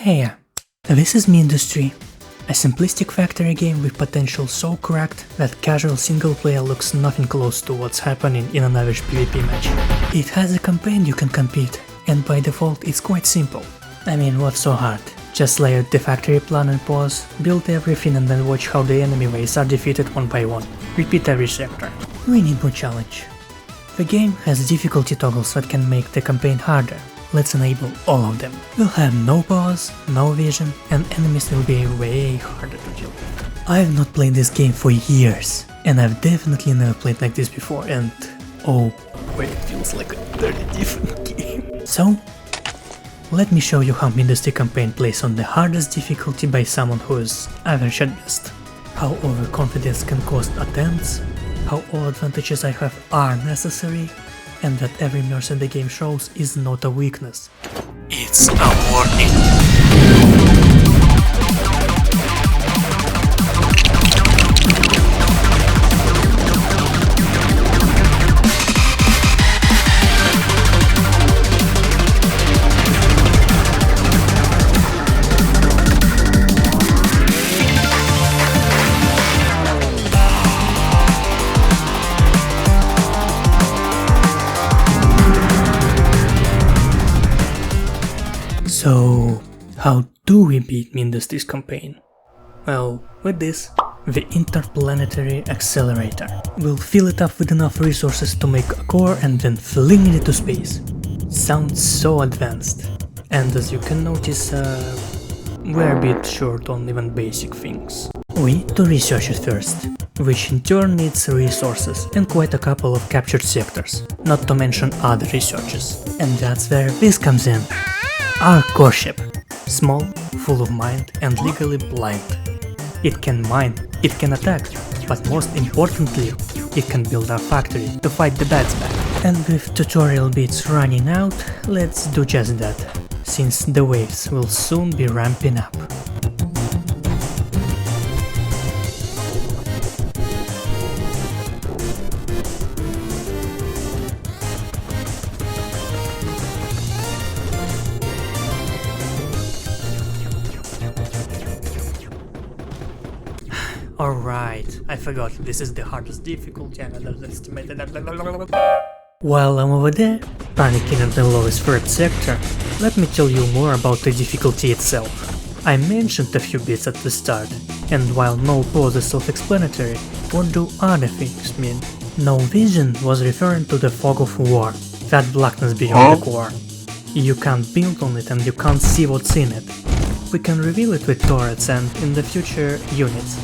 Hey, this is Mindustry, a simplistic factory game with potential so cracked that casual single player looks nothing close to what's happening in an average PvP match. It has a campaign you can compete, and by default it's quite simple. I mean, what's so hard? Just lay out the factory plan and pause, build everything and then watch how the enemy waves are defeated one by one. Repeat every sector. We need more challenge. The game has difficulty toggles that can make the campaign harder. Let's enable all of them. We'll have no pause, no vision, and enemies will be way harder to deal with. I've not played this game for years, and I've definitely never played like this before, and oh boy, it feels like a totally different game. So, let me show you how Mindustry campaign plays on the hardest difficulty by someone who is average at best. How overconfidence can cost attempts, how all advantages I have are necessary, and that every mercy the game shows is not a weakness. It's a warning. So, how do we beat Mindustry's campaign? Well, with this, the Interplanetary Accelerator. We'll fill it up with enough resources to make a core and then fling it into space. Sounds so advanced. And as you can notice, we're a bit short on even basic things. We need to research it first, which in turn needs resources and quite a couple of captured sectors, not to mention other researches. And that's where this comes in. Our core ship. Small, full of mind and legally blind. It can mine, it can attack, but most importantly, it can build our factory to fight the bad back. And with tutorial bits running out, let's do just that, since the waves will soon be ramping up. Alright, I forgot, this is the hardest difficulty and I underestimated. While I'm over there, panicking at the lowest threat sector, let me tell you more about the difficulty itself. I mentioned a few bits at the start, and while no pause is self-explanatory, what do other things mean? No vision was referring to the fog of war, that blackness beyond the core. You can't build on it and you can't see what's in it. We can reveal it with turrets and, in the future, units.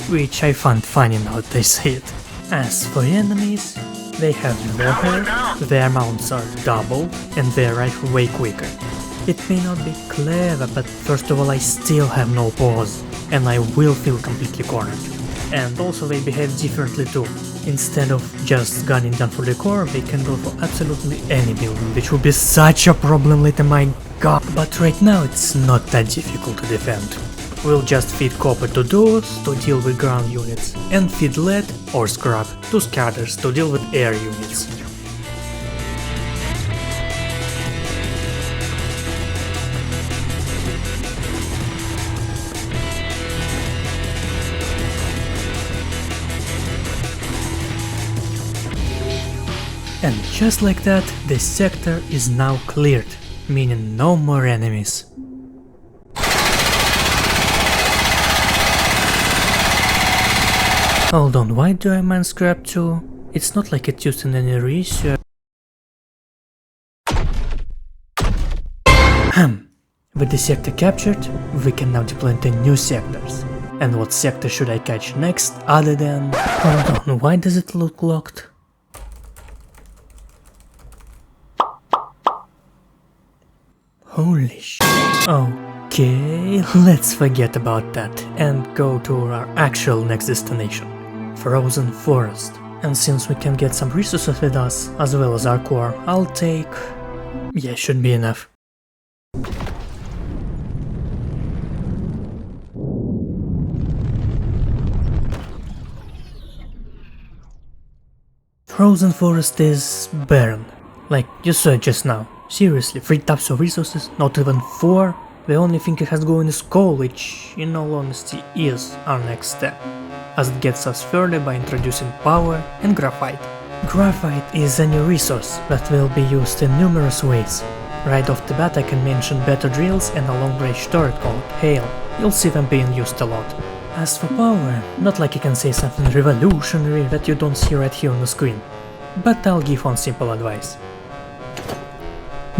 Which I find funny now they say it. As for enemies, they have more health, their mounts are doubled, and they arrive way quicker. It may not be clever, but first of all I still have no pause, and I will feel completely cornered. And also they behave differently too. Instead of just gunning down for the core, they can go for absolutely any building, which will be such a problem later, my god. But right now it's not that difficult to defend. We'll just feed copper to doors to deal with ground units, and feed lead or scrap to scatters to deal with air units. And just like that, the sector is now cleared, meaning no more enemies. Hold on, why do I mine scrap too? It's not like it's used in any research. With the sector captured, we can now deploy into new sectors. And what sector should I catch next other than... Hold on, why does it look locked? Holy sh... Okay, let's forget about that and go to our actual next destination. Frozen Forest. And since we can get some resources with us, as well as our core, I'll take... yeah, should be enough. Frozen Forest is barren, like you saw just now. Seriously, 3 types of resources, not even 4? The only thing it has going is coal, which, in all honesty, is our next step, as it gets us further by introducing power and graphite. Graphite is a new resource that will be used in numerous ways. Right off the bat I can mention better drills and a long-range turret called Hail. You'll see them being used a lot. As for power, not like I can say something revolutionary that you don't see right here on the screen, but I'll give one simple advice.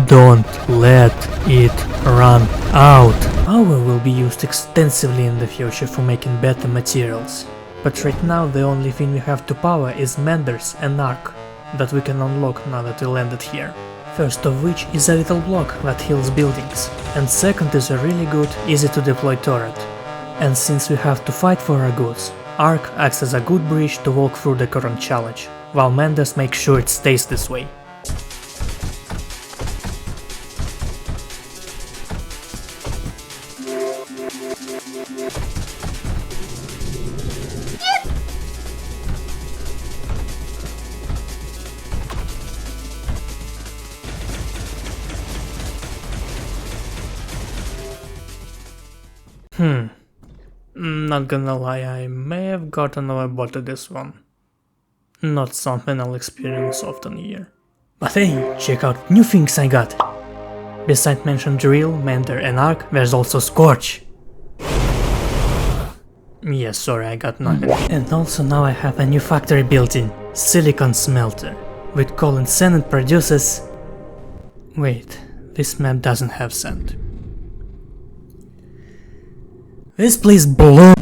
Don't let it run out. Power will be used extensively in the future for making better materials, but right now the only thing we have to power is Menders and Arc that we can unlock now that we landed here. First of which is a little block that heals buildings, and second is a really good, easy to deploy turret. And since we have to fight for our goods, Arc acts as a good bridge to walk through the current challenge, while Menders makes sure it stays this way. Not gonna lie, I may have gotten overbought at this one. Not something I'll experience often here. But hey, check out new things I got! Besides mentioned Drill, Mender and Arc, there's also Scorch! Yeah, sorry, I got nothing. And also now I have a new factory built-in, Silicon Smelter, with coal and sand it produces... Wait, this map doesn't have sand. This place blew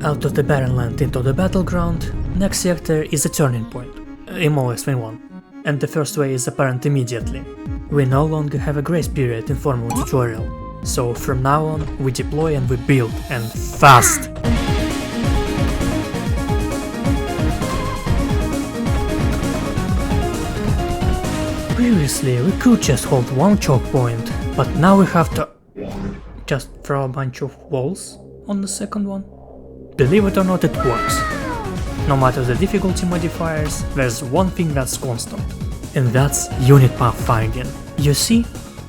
out of the barren land into the battleground. Next sector is a turning point, in more or less one, and the first way is apparent immediately. We no longer have a grace period in formal tutorial, so from now on we deploy and we build, and fast! Previously we could just hold one choke point, but now we have to just throw a bunch of walls on the second one. Believe it or not, it works. No matter the difficulty modifiers, there's one thing that's constant, and that's unit pathfinding. You see,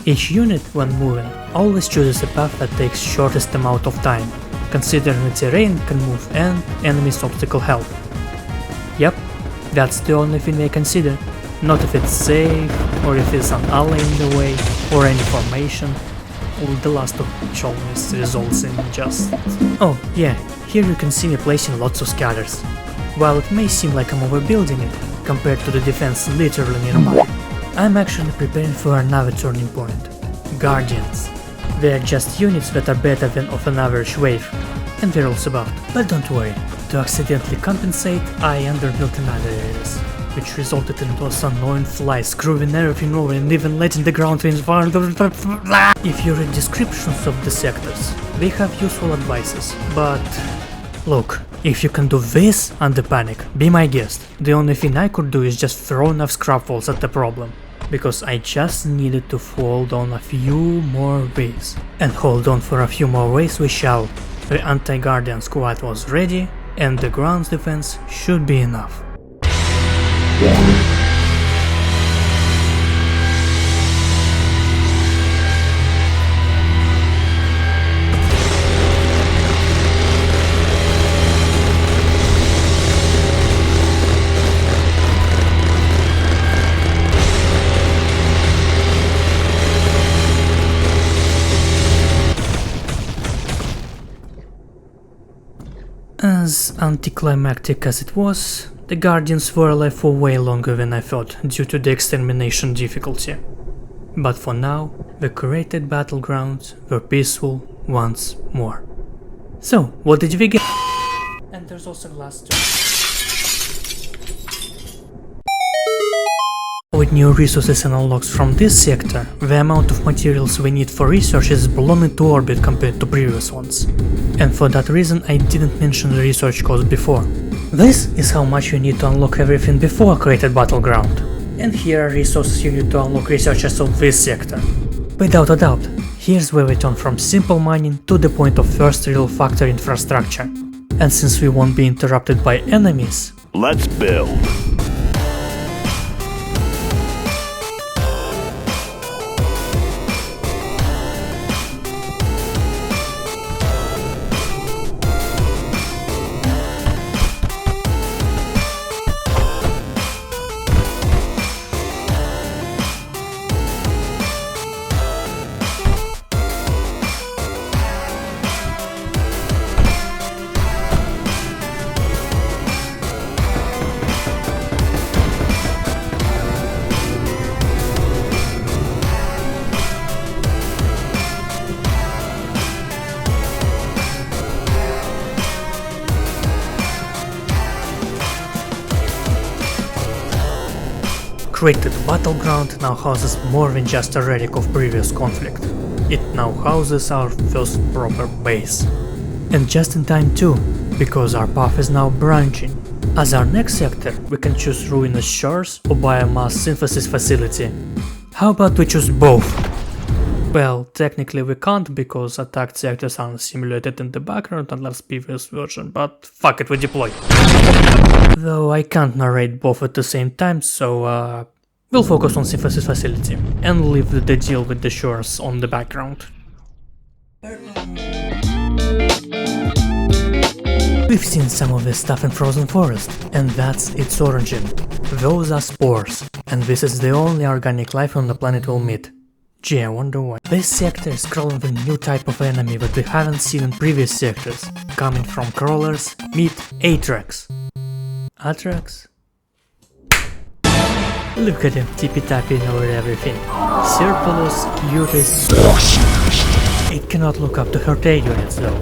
each unit when moving always chooses a path that takes shortest amount of time, considering the terrain can move and enemy's obstacle health. Yep, that's the only thing they consider, not if it's safe, or if there's an ally in the way, or any formation. The last of which always results in just... Oh yeah, here you can see me placing lots of scatters. While it may seem like I'm overbuilding it, compared to the defense literally nearby, I'm actually preparing for another turning point. Guardians. They are just units that are better than of an average wave, and they're also buffed. But don't worry, to accidentally compensate, I underbuilt in other areas, which resulted in those annoying flies screwing everything over and even letting the ground winds fall. If you read descriptions of the sectors, they have useful advices, but... Look, if you can do this under panic, be my guest. The only thing I could do is just throw enough scrap walls at the problem, because I just needed to hold on a few more waves. And hold on for a few more waves we shall. The anti-guardian squad was ready, and the ground's defense should be enough. As anticlimactic as it was, the Guardians were alive for way longer than I thought due to the extermination difficulty. But for now, the created battlegrounds were peaceful once more. So, what did we get? And there's also glass too. With new resources and unlocks from this sector, the amount of materials we need for research is blown into orbit compared to previous ones. And for that reason I didn't mention the research cost before. This is how much you need to unlock everything before created battleground. And here are resources you need to unlock researchers of this sector. Without a doubt, here's where we turn from simple mining to the point of first real factory infrastructure. And since we won't be interrupted by enemies, let's build! created battleground now houses more than just a relic of previous conflict. It now houses our first proper base. And just in time too, because our path is now branching. As our next sector, we can choose ruinous shores or biomass synthesis facility. How about we choose both? Well, technically we can't because attacked sectors aren't simulated in the background unless previous version, but fuck it, we deploy. Though I can't narrate both at the same time, so we'll focus on synthesis facility and leave the deal with the shores on the background. We've seen some of this stuff in Frozen Forest, and that's its origin. Those are spores, and this is the only organic life on the planet we'll meet. Gee, I wonder why. This sector is crawling with a new type of enemy that we haven't seen in previous sectors, coming from crawlers, meet Atrax. Atrax? Look at him tippy-tapping over everything. Cerberus, Utis. It cannot look up to her A units though.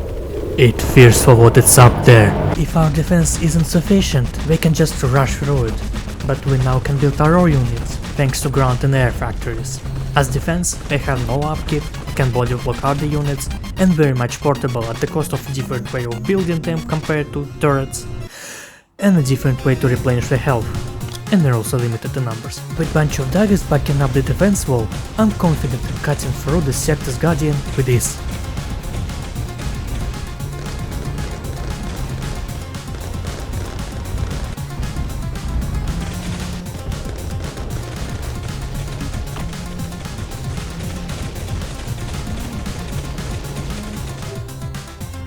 It fears for what it's up there. If our defense isn't sufficient, they can just rush through it. But we now can build our own units, thanks to ground and air factories. As defense, they have no upkeep, can body block other units, and very much portable at the cost of a different way of building them compared to turrets, and a different way to replenish their health. And they're also limited in numbers. With a bunch of daggers backing up the defense wall, I'm confident in cutting through the sector's guardian with this.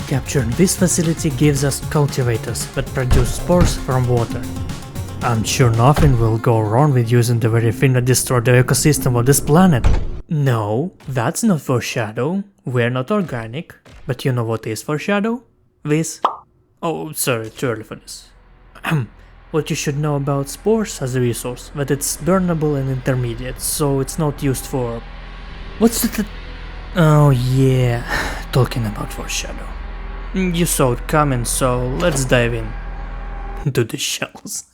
Capturing this facility gives us cultivators that produce spores from water. I'm sure nothing will go wrong with using the very thing that destroyed the ecosystem of this planet. No, that's not foreshadow. We're not organic. But you know what is foreshadow? This. Oh, sorry, too early for this. What you should know about spores as a resource, that it's burnable and intermediate, so it's not used for... What's it? Oh yeah, talking about foreshadow. You saw it coming, so let's dive in. To the shells.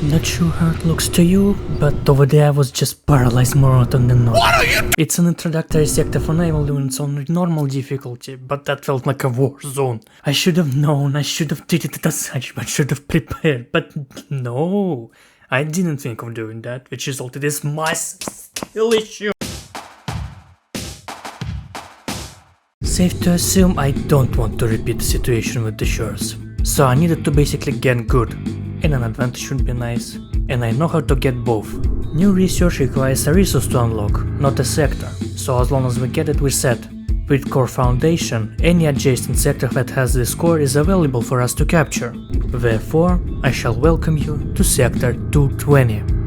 Not sure how it looks to you, but over there I was just paralyzed more often than not. It's an introductory sector for naval units on normal difficulty, but that felt like a war zone. I should have known, I should have treated it as such, but should have prepared, but no. I didn't think of doing that, which resulted in my skill issue. Safe to assume I don't want to repeat the situation with the shores, so I needed to basically get good. And an advantage would be nice, and I know how to get both. New research requires a resource to unlock, not a sector, so as long as we get it we're set. With Core Foundation, any adjacent sector that has this core is available for us to capture. Therefore, I shall welcome you to Sector 220.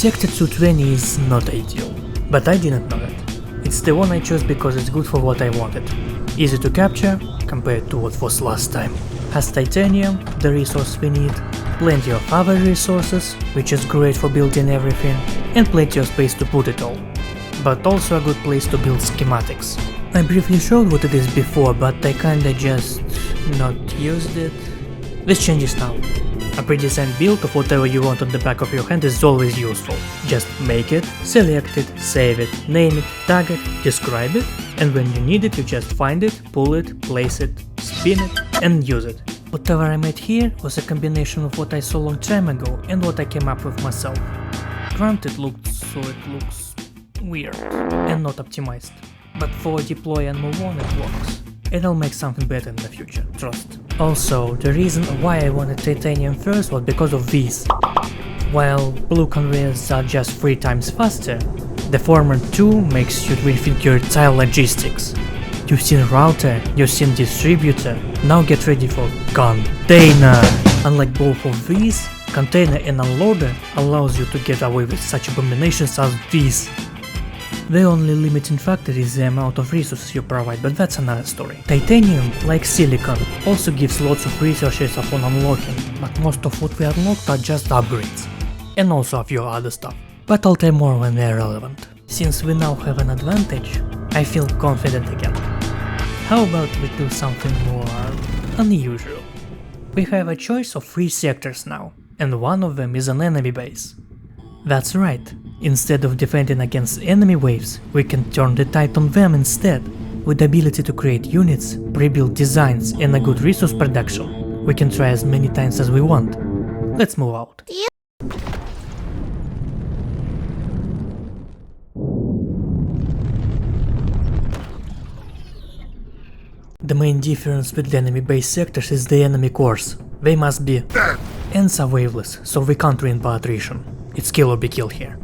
Sector 220 is not ideal, but I didn't know that. It's the one I chose because it's good for what I wanted. Easy to capture, compared to what was last time. Has titanium, the resource we need, plenty of other resources, which is great for building everything, and plenty of space to put it all. But also a good place to build schematics. I briefly showed what it is before, but I kinda just not used it. This changes now. A pre-designed build of whatever you want on the back of your hand is always useful. Just make it, select it, save it, name it, tag it, describe it, and when you need it you just find it, pull it, place it, spin it, and use it. Whatever I made here was a combination of what I saw long time ago and what I came up with myself. Granted, it looks weird and not optimized, but for deploy and move on it works. And I'll make something better in the future, trust. Also, the reason why I wanted titanium first was because of these. While blue conveyors are just 3 times faster, the former 2 makes you rethink your entire logistics. You've seen router, you've seen distributor, now get ready for container! Unlike both of these, container and unloader allows you to get away with such abominations as these. The only limiting factor is the amount of resources you provide, but that's another story. Titanium, like silicon, also gives lots of resources upon unlocking, but most of what we unlocked are just upgrades. And also a few other stuff. But I'll tell more when they're relevant. Since we now have an advantage, I feel confident again. How about we do something more unusual? We have a choice of 3 sectors now, and one of them is an enemy base. That's right. Instead of defending against enemy waves, we can turn the tide on them instead. With the ability to create units, pre-built designs and a good resource production, we can try as many times as we want. Let's move out. The main difference with the enemy base sectors is the enemy cores. They must be ends are waveless, so we can't win by attrition. It's kill or be killed here.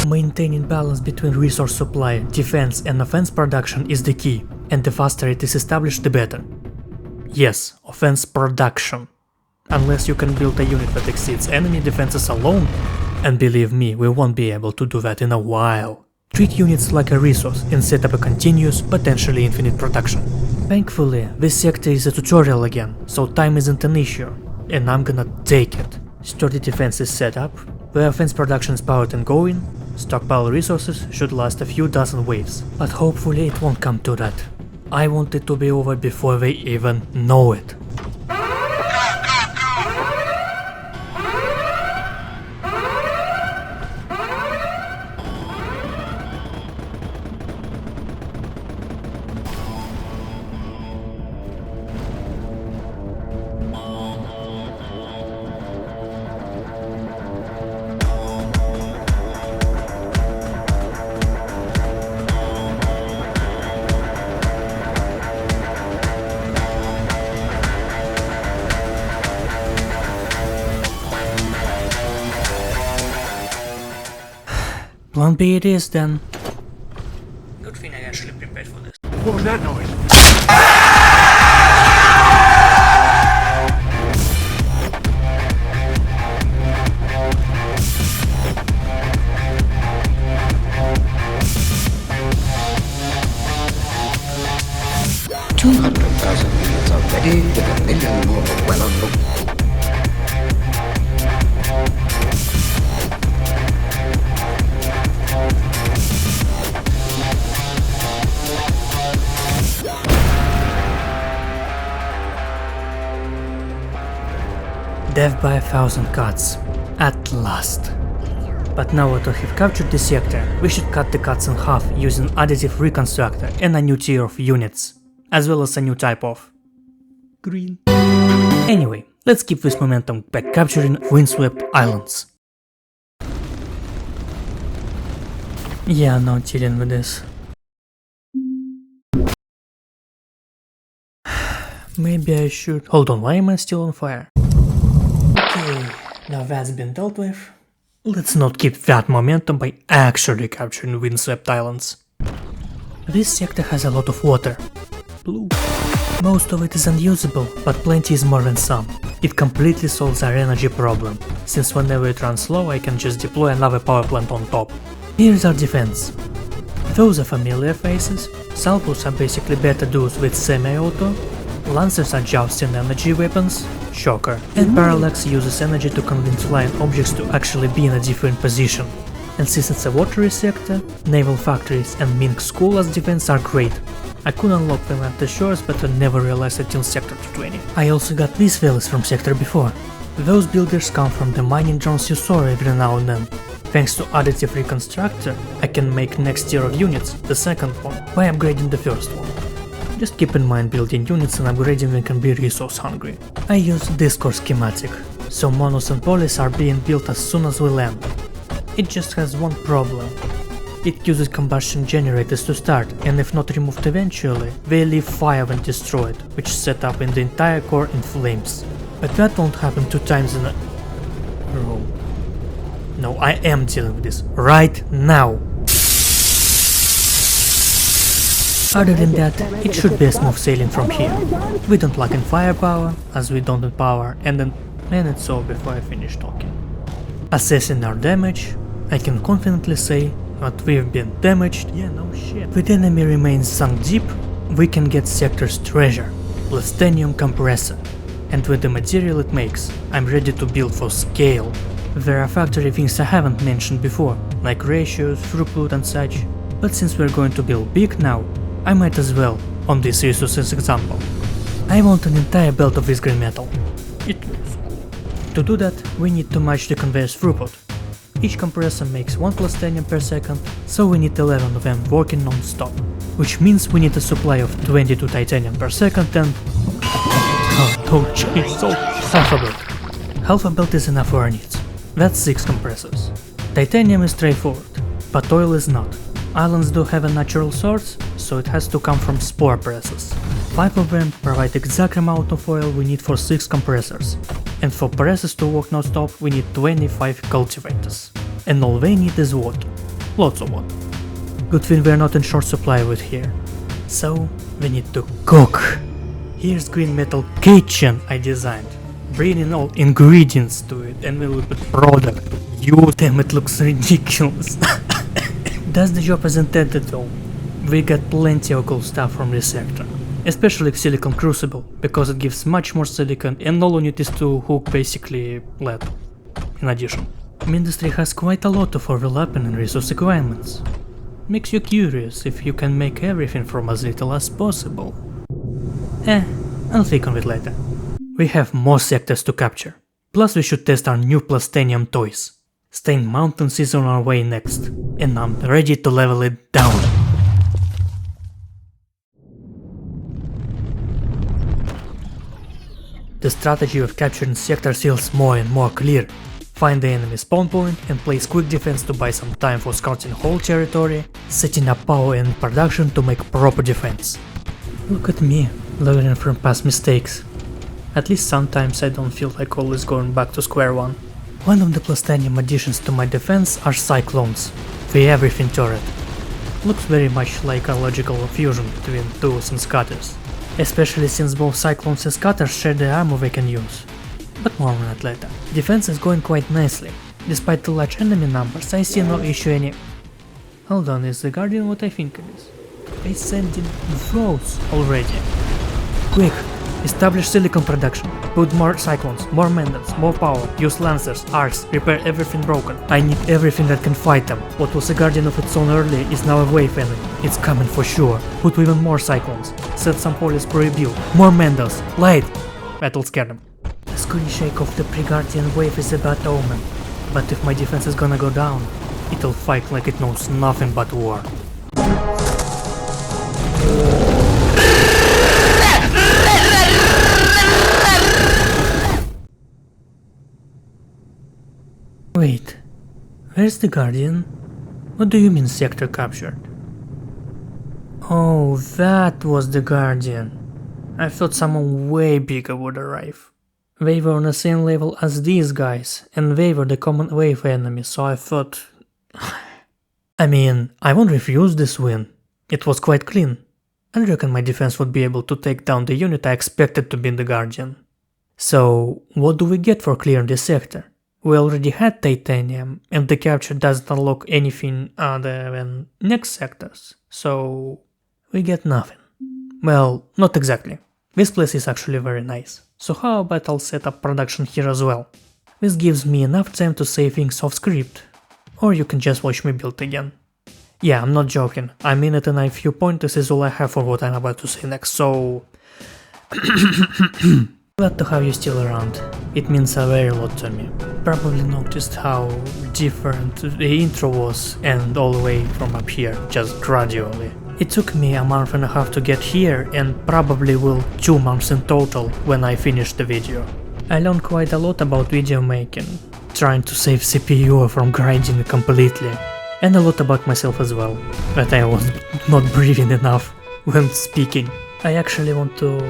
Maintaining balance between resource supply, defense and offense production is the key, and the faster it is established the better. Yes, offense production. Unless you can build a unit that exceeds enemy defenses alone, and believe me, we won't be able to do that in a while. Treat units like a resource and set up a continuous, potentially infinite production. Thankfully, this sector is a tutorial again, so time isn't an issue, and I'm gonna take it. Sturdy defense is set up, the offense production is powered and going, stockpile resources should last a few dozen waves, but hopefully it won't come to that. I want it to be over before they even know it. Plan B it is then. Good thing I actually prepared for this. What was that noise? $200,000 already, with $1 million more well on the way. Death by 1,000 cuts. At last. But now that we have captured the sector, we should cut the cuts in half using additive reconstructor and a new tier of units, as well as a new type of green. Anyway, let's keep this momentum by capturing windswept islands. Yeah, no dealing with this. Maybe I should... Hold on, why am I still on fire? Okay, now that's been dealt with. Let's not keep that momentum by actually capturing windswept islands. This sector has a lot of water. Blue. Most of it is unusable, but plenty is more than some. It completely solves our energy problem, since whenever it runs low I can just deploy another power plant on top. Here's our defense. Those are familiar faces. Salvos are basically better dudes with semi-auto. Lancers are jousting energy weapons, shocker, and Parallax uses energy to convince flying objects to actually be in a different position. And since it's a watery sector, naval factories and Mink School as defense are great. I could unlock them at the shores, but I never realized it till Sector 220. I also got these valleys from Sector before. Those builders come from the mining drones you saw every now and then. Thanks to additive reconstructor, I can make next tier of units, the second one, by upgrading the first one. Just keep in mind building units and upgrading them can be resource hungry. I use this core schematic, so monos and polys are being built as soon as we land. It just has one problem. It uses combustion generators to start, and if not removed eventually, they leave fire when destroyed, which set up in the entire core in flames. But that won't happen 2 times in a row. No, I am dealing with this right now. Other than that, it should be a smooth sailing from here. We don't lack in firepower, as we don't in power, and then it's all before I finish talking. Assessing our damage, I can confidently say that we've been damaged, with enemy remains sunk deep, we can get Sector's treasure, Plastenium compressor, and with the material it makes, I'm ready to build for scale. There are factory things I haven't mentioned before, like ratios, throughput and such, but since we're going to build big now, I might as well, on this resources example. I want an entire belt of this green metal. It looks cool. To do that, we need to match the conveyor's throughput. Each compressor makes 1 plastenium per second, so we need 11 of them working non-stop, which means we need a supply of 22 titanium per second and... oh jeez, so half a belt. Half a belt is enough for our needs. That's 6 compressors. Titanium is straightforward, but oil is not. Islands do have a natural source, so it has to come from spore presses. 5 of them provide the exact amount of oil we need for 6 compressors, and for presses to work non-stop we need 25 cultivators. And all they need is water. Lots of water. Good thing we're not in short supply with here. So we need to cook. Here's green metal kitchen I designed. Bringing all ingredients to it and we will put product. You damn, it looks ridiculous. Does the job as intended though. We got plenty of cool stuff from this sector, especially Silicon Crucible, because it gives much more silicon and all you need is to hook basically lead. In addition, Mindustry has quite a lot of overlapping and resource requirements. Makes you curious if you can make everything from as little as possible. I'll think on it later. We have more sectors to capture, plus we should test our new Plastenium toys. Stain Mountains is on our way next, and I'm ready to level it down. The strategy of capturing sectors feels more and more clear. Find the enemy spawn point and place quick defense to buy some time for scouting whole territory, setting up power and production to make proper defense. Look at me, learning from past mistakes. At least sometimes I don't feel like always going back to square one. One of the Plastenium additions to my defense are Cyclones, the everything turret. Looks very much like a logical fusion between duels and scatters, especially since both Cyclones and scatters share the armor they can use. But more on that later. Defense is going quite nicely. Despite the large enemy numbers, I see no issue any... Hold on, is the Guardian what I think it is? They sent in those already. Quick! Establish silicon production, put more cyclones, more mandats, more power, use lancers, arcs, repair everything broken. I need everything that can fight them. What was a guardian of its own earlier is now a wave enemy. It's coming for sure. Put even more cyclones, set some police pro rebuild, more mandals, light! That'll scare them. The screen shake of the pre-guardian wave is a bad omen, but if my defense is gonna go down, it'll fight like it knows nothing but war. Wait, where's the Guardian? What do you mean sector captured? Oh, that was the Guardian. I thought someone way bigger would arrive. They were on the same level as these guys, and they were the common wave enemy, so I thought... I mean, I won't refuse this win. It was quite clean. I reckon my defense would be able to take down the unit I expected to be in the Guardian. So, what do we get for clearing this sector? We already had titanium, and the capture doesn't unlock anything other than next sectors, so we get nothing. Well, not exactly. This place is actually very nice, so how about I'll set up production here as well. This gives me enough time to say things off script. or you can just watch me build again. Yeah, I'm not joking, I mean it, and a few pointers is all I have for what I'm about to say next, so... Glad to have you still around, it means a very lot to me. Probably noticed how different the intro was and all the way from up here, just gradually. It took me a month and a half to get here and probably will 2 months in total when I finish the video. I learned quite a lot about video making, trying to save CPU from grinding completely, and a lot about myself as well, that I was not breathing enough when speaking. I actually want to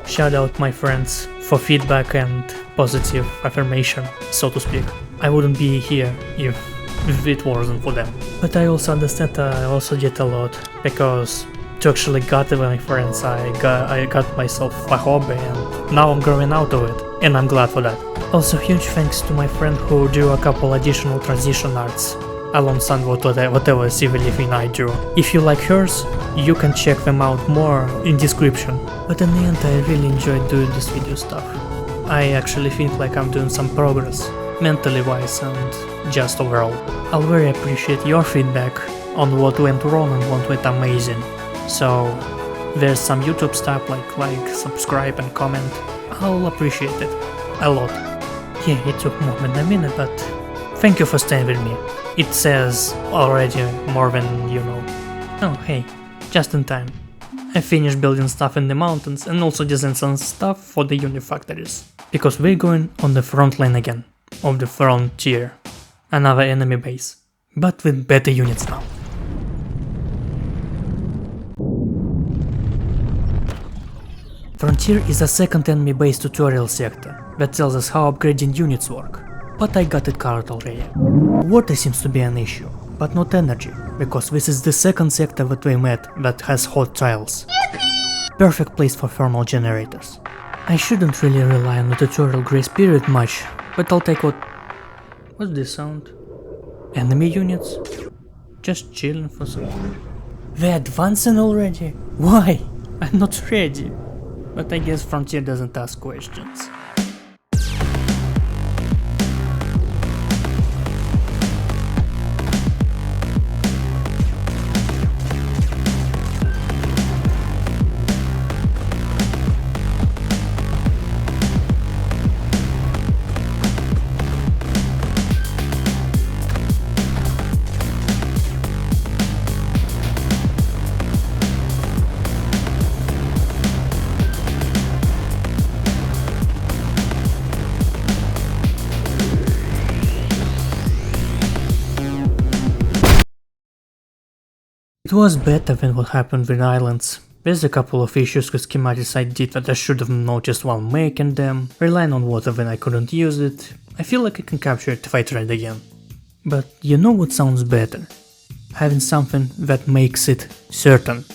shout out my friends for feedback and positive affirmation, so to speak. I wouldn't be here if it wasn't for them. But I also understand I also did a lot, because to actually get my friends I got myself a hobby and now I'm growing out of it, and I'm glad for that. Also huge thanks to my friend who drew a couple additional transition arts alongside whatever civil thing I drew. If you like hers, you can check them out more in description. But in the end I really enjoyed doing this video stuff. I actually think like I'm doing some progress, mentally wise and just overall. I'll very appreciate your feedback on what went wrong and what went amazing. So there's some YouTube stuff like, subscribe and comment. I'll appreciate it a lot. Yeah, it took more than a minute, but thank you for staying with me. It says already more than you know. Oh hey, just in time. I finished building stuff in the mountains and also designed some stuff for the unit factories. Because we're going on the front line again, of the frontier. Another enemy base, but with better units now. Frontier is a second enemy base tutorial sector that tells us how upgrading units work. But I got it covered already. Water seems to be an issue, but not energy, because this is the second sector that we met that has hot tiles. Perfect place for thermal generators. I shouldn't really rely on the tutorial grace period much, but I'll take What's this sound? Enemy units? Just chilling for some... They're advancing already? Why? I'm not ready. But I guess Frontier doesn't ask questions. It was better than what happened with islands. There's a couple of issues with schematics I did that I should have noticed while making them, relying on water when I couldn't use it. I feel like I can capture it if I tried again. But you know what sounds better? Having something that makes it certain.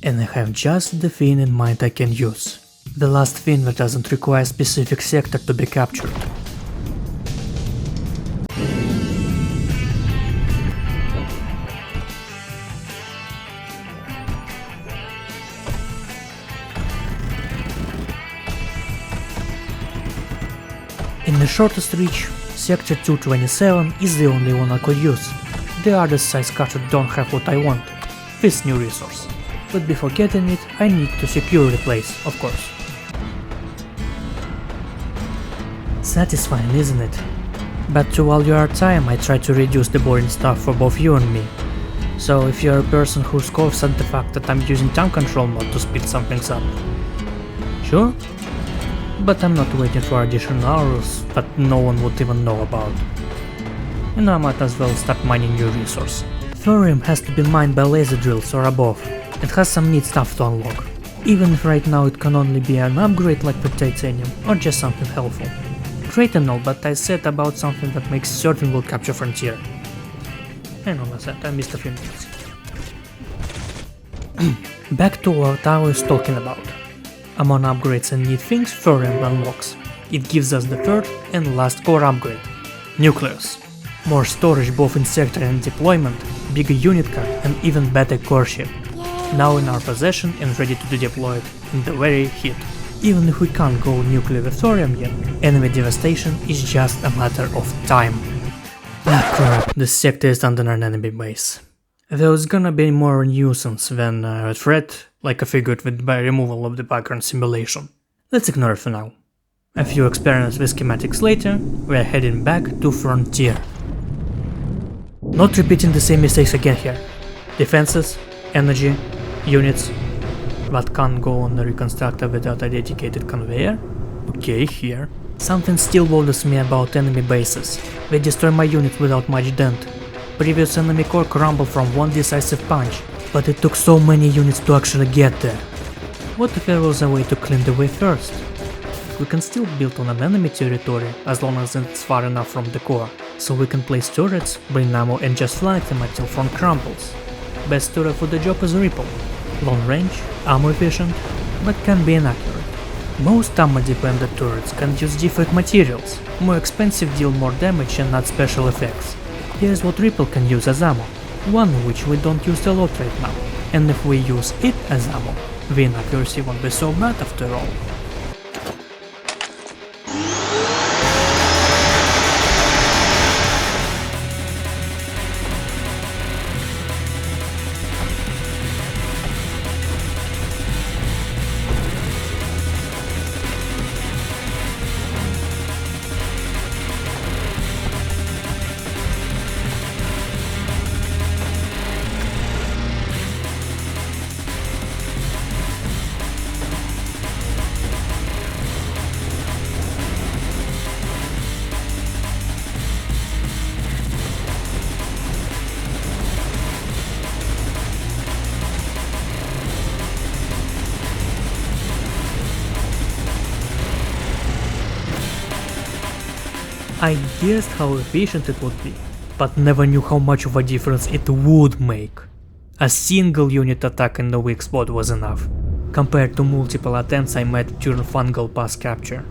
And I have just the thing in mind I can use. The last thing that doesn't require a specific sector to be captured. In the shortest reach, Sector 227 is the only one I could use. The others I scattered don't have what I want, this new resource. But before getting it, I need to secure the place, of course. Satisfying, isn't it? But to while you are time, I try to reduce the boring stuff for both you and me. So if you're a person who scoffs at the fact that I'm using time control mod to speed some things up, sure? But I'm not waiting for additional hours that no one would even know about. And I might as well start mining new resource. Thorium has to be mined by laser drills or above. It has some neat stuff to unlock. Even if right now it can only be an upgrade like with titanium or just something helpful. Great and all, but I said about something that makes certain we'll capture Frontier. Hang on a sec, I missed a few minutes. Back to what I was talking about. Among upgrades and neat things Thorium unlocks. It gives us the third and last core upgrade, Nucleus. More storage both in sector and deployment, bigger unit count and even better core ship. Now in our possession and ready to be deployed in the very heat. Even if we can't go nuclear with Thorium yet, enemy devastation is just a matter of time. Ah crap, this sector is under an enemy base. There's gonna be more nuisance than a threat, like I figured with by removal of the background simulation. Let's ignore it for now. A few experiments with schematics later, we're heading back to Frontier. Not repeating the same mistakes again here. Defenses, energy, units. That can't go on the reconstructor without a dedicated conveyor. Okay, here. Something still bothers me about enemy bases. They destroy my units without much dent. Previous enemy core crumbled from one decisive punch, but it took so many units to actually get there. What if there was a way to clean the way first? We can still build on an enemy territory as long as it's far enough from the core, so we can place turrets, bring ammo and just flank them until front crumbles. Best turret for the job is Ripple. Long range, ammo efficient, but can be inaccurate. Most armor-dependent turrets can use different materials, more expensive deal more damage and add special effects. Here's what Ripple can use as ammo, one which we don't use a lot right now, and if we use it as ammo, the inaccuracy won't be so bad after all. I guessed how efficient it would be, but never knew how much of a difference it would make. A single unit attack in the weak spot was enough, compared to multiple attempts I made during fungal pass capture.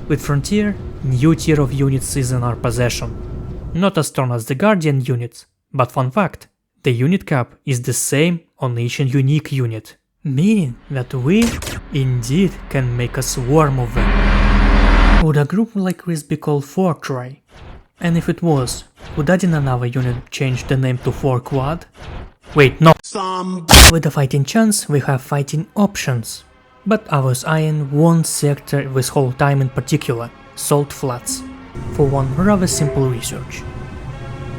With Frontier, new tier of units is in our possession. Not as strong as the Guardian units, but fun fact, the unit cap is the same on each unique unit, meaning that we, indeed, can make a swarm of them. Would a group like this be called Fortry? And if it was, would adding another unit change the name to Quad? Wait, no! With a fighting chance, we have fighting options. But ours eyeing one sector this whole time in particular, Salt Flats, for one rather simple research.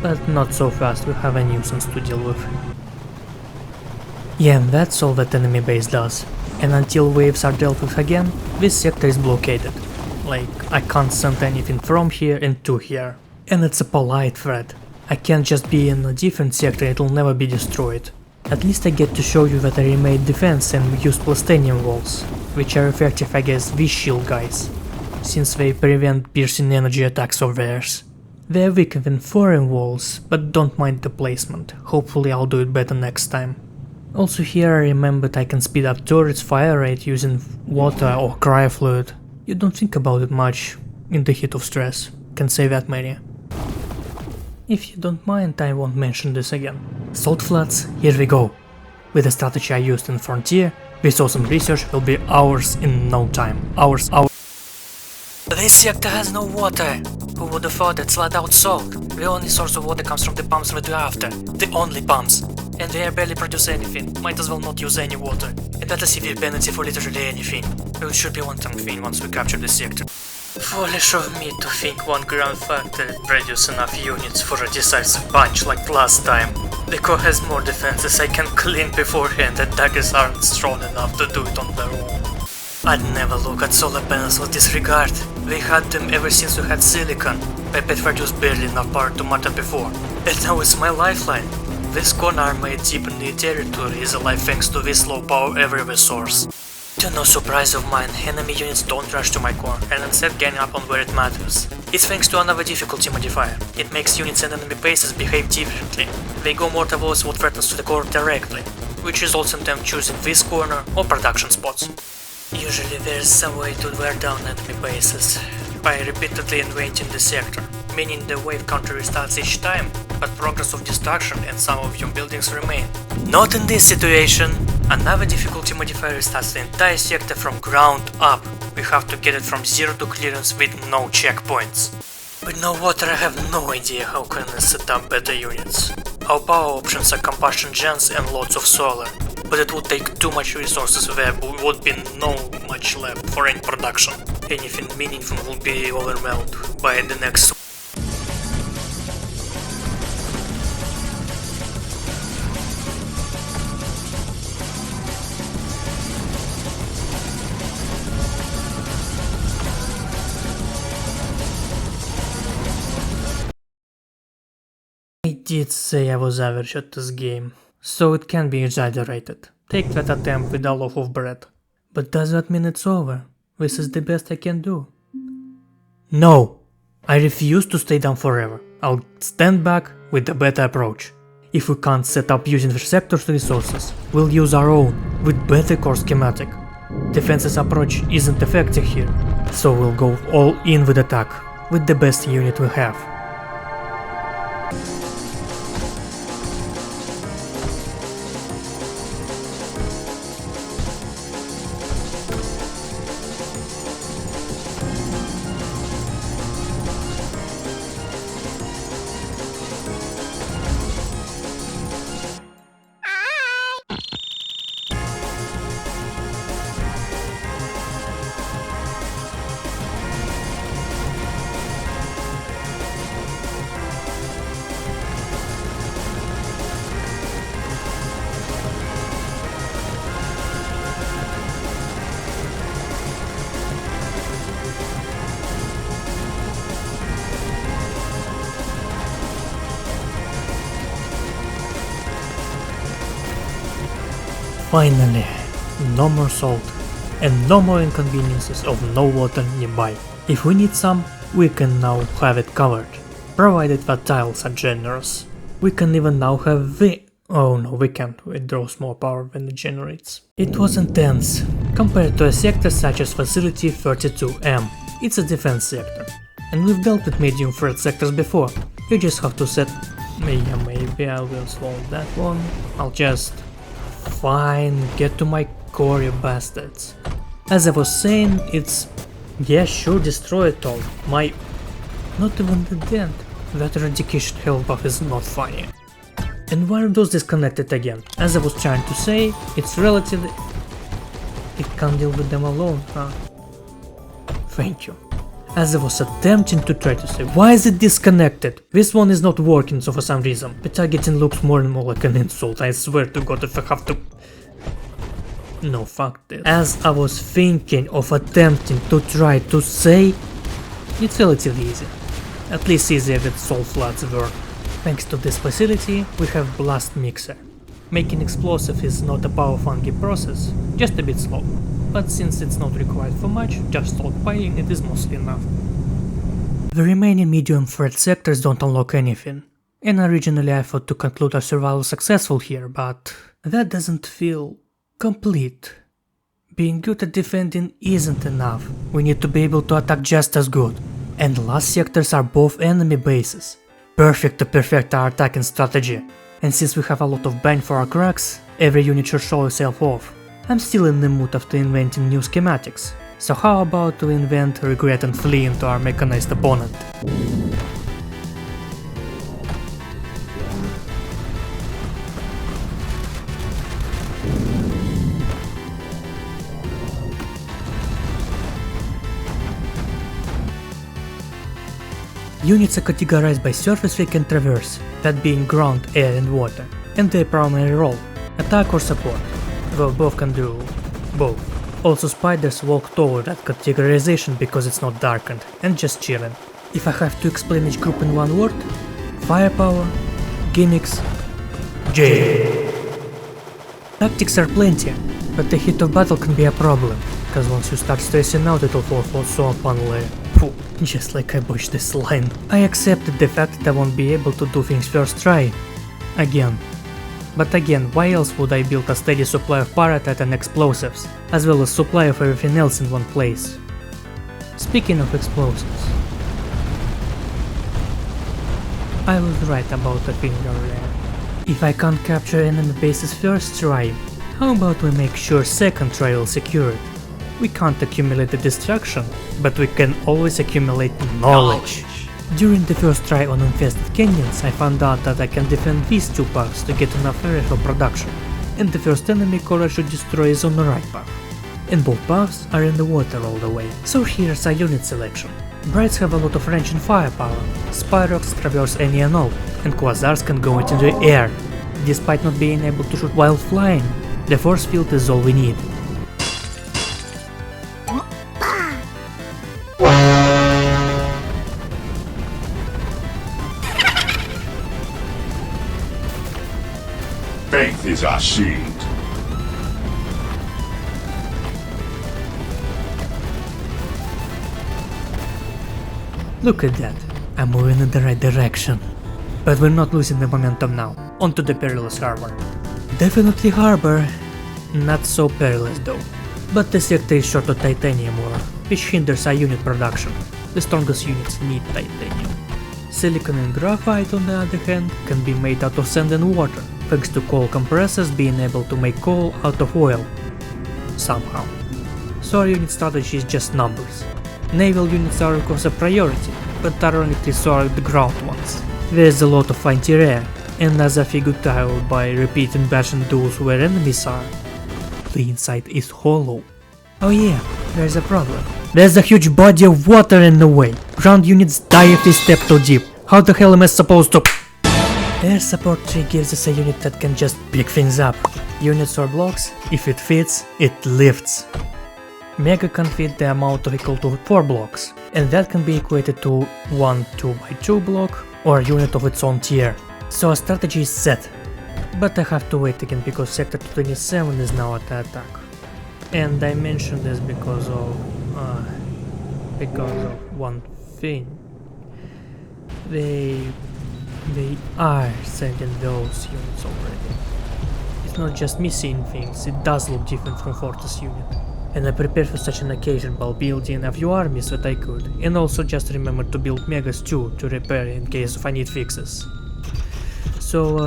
But not so fast, we have a nuisance to deal with. Yeah, that's all that enemy base does. And until waves are dealt with again, this sector is blockaded. Like, I can't send anything from here and to here. And it's a polite threat. I can't just be in a different sector, it'll never be destroyed. At least I get to show you that I remade defense and use plastanium walls, which are effective against these shield guys, since they prevent piercing energy attacks of theirs. They're weaker than foreign walls, but don't mind the placement, hopefully I'll do it better next time. Also here I remembered I can speed up turrets fire rate using water or cryo fluid. You don't think about it much in the heat of stress, can say that Mary. If you don't mind, I won't mention this again. Salt Flats, here we go. With the strategy I used in Frontier, this awesome research will be ours in no time. Ours. This sector has no water. Who would have thought it's flat out salt? The only source of water comes from the pumps right after. The only pumps. And they barely produce anything, might as well not use any water. And that's a severe penalty for literally anything. It should be one-time thing once we capture the sector. Foolish of me to think one ground factory produce enough units for a decisive punch like last time. The core has more defenses I can clean beforehand and daggers aren't strong enough to do it on their own. I'd never look at solar panels with disregard. We had them ever since we had silicon. I bet produced barely enough power to matter before. And now it's my lifeline. This corner made deep in the territory is alive thanks to this low power everywhere source. To no surprise of mine, enemy units don't rush to my core and instead gang up on where it matters. It's thanks to another difficulty modifier. It makes units and enemy bases behave differently. They go more towards what threatens to the core directly, which results in them choosing this corner or production spots. Usually there's some way to wear down enemy bases, by repeatedly invading the sector, meaning the wave counter restarts each time, but progress of destruction and some of your buildings remain. Not in this situation! Another difficulty modifier restarts the entire sector from ground up. We have to get it from zero to clearance with no checkpoints. With no water I have no idea how can I set up better units. Our power options are combustion gens and lots of solar, but it would take too much resources, there would be no much left for any production. Anything meaningful would be overwhelmed by the next. I did say I was average at this game, so it can be exaggerated. Take that attempt with a loaf of bread. But does that mean it's over? This is the best I can do. No! I refuse to stay down forever. I'll stand back with a better approach. If we can't set up using the sector's resources, we'll use our own, with better core schematic. Defense's approach isn't effective here, so we'll go all in with attack, with the best unit we have. Finally, no more salt, and no more inconveniences of no water nearby. If we need some, we can now have it covered, provided that tiles are generous. We can even now have the... oh no, we can't, it draws more power than it generates. It was intense, compared to a sector such as Facility 32M. It's a defense sector, and we've dealt with medium threat sectors before. You just have to set... yeah, maybe I will slow that one. I'll just... fine, get to my core, you bastards. As I was saying, it's... yeah, sure, destroy it all. My... not even the dent. That eradication health buff is not funny. And why are those disconnected again? As I was trying to say, it's relatively... it can't deal with them alone, huh? Thank you. As I was attempting to try to say, why is it disconnected? This one is not working, so for some reason. The targeting looks more and more like an insult, I swear to god if I have to... no, fuck this. As I was thinking of attempting to try to say, it's relatively easy. At least easier than Soul Floods were. Thanks to this facility, we have Blast Mixer. Making explosive is not a power-funky process, just a bit slow. But since it's not required for much, just stockpiling it is mostly enough. The remaining medium threat sectors don't unlock anything, and originally I thought to conclude our survival successful here, but that doesn't feel complete. Being good at defending isn't enough, we need to be able to attack just as good, and the last sectors are both enemy bases. Perfect to perfect our attacking strategy, and since we have a lot of bang for our cracks, every unit should show itself off. I'm still in the mood after inventing new schematics, so how about we invent, regret and flee into our mechanized opponent? Units are categorized by surface we can traverse, that being ground, air and water, and their primary role, attack or support. Though both can do both. Also spiders walk toward that categorization because it's not darkened and just chilling. If I have to explain each group in one word, firepower, gimmicks, J. Tactics are plenty, but the heat of battle can be a problem, cause once you start stressing out it'll fall so abundantly. Phew, just like I botched this line. I accepted the fact that I won't be able to do things first try. Again. But again, why else would I build a steady supply of Paratite and explosives, as well as supply of everything else in one place? Speaking of explosives, I was right about the thing earlier. If I can't capture enemy bases first try, how about we make sure second try will secure it? We can't accumulate the destruction, but we can always accumulate knowledge. During the first try on infested canyons, I found out that I can defend these two paths to get enough area for production, and the first enemy Cora should destroy is on the right path. And both paths are in the water all the way, so here's a unit selection. Brights have a lot of range and firepower, Spyrox traverse any and all, and Quasars can go into the air. Despite not being able to shoot while flying, the force field is all we need. Faith is our shield. Look at that, I'm moving in the right direction. But we're not losing the momentum now, onto the perilous harbor. Definitely harbor, not so perilous though. But the sector is short of titanium ore, which hinders our unit production. The strongest units need titanium. Silicon and graphite, on the other hand, can be made out of sand and water, thanks to coal compressors being able to make coal out of oil. Somehow. So our unit strategy is just numbers. Naval units are of course a priority, but ironically so are the ground ones. There's a lot of anti-air, and as I figured out by repeating bashing those where enemies are, the inside is hollow. Oh yeah, there's a problem. There's a huge body of water in the way. Ground units die if they step too deep. How the hell am I supposed to? Air support tree gives us a unit that can just pick things up. Units or blocks, if it fits, it lifts. Mega can fit the amount of equal to 4 blocks, and that can be equated to 1 2x2 block or a unit of its own tier. So our strategy is set. But I have to wait again because Sector 27 is now at the attack. And I mentioned this because of one thing. They are sending those units already. It's not just me seeing things, it does look different from Fortress unit. And I prepared for such an occasion while building a few armies that I could, and also just remembered to build Megas too to repair in case if I need fixes. So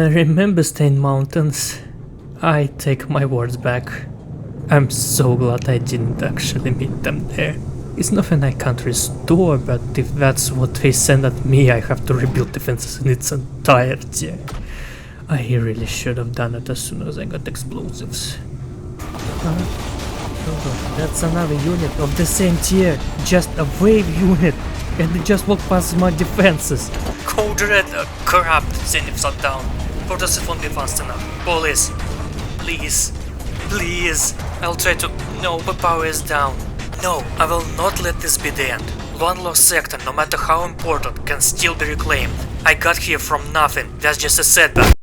remember Stain Mountains? I take my words back. I'm so glad I didn't actually meet them there. It's nothing I can't restore, but if that's what they send at me, I have to rebuild defenses in its entirety. I really should have done it as soon as I got explosives. That's another unit of the same tier, just a wave unit, and it just walked past my defenses. Code Red, crap, Zeniths are down. Fortress won't be fast enough. Police, please, please. I'll try to. No, but power is down. No, I will not let this be the end. One lost sector, no matter how important, can still be reclaimed. I got here from nothing, that's just a setback.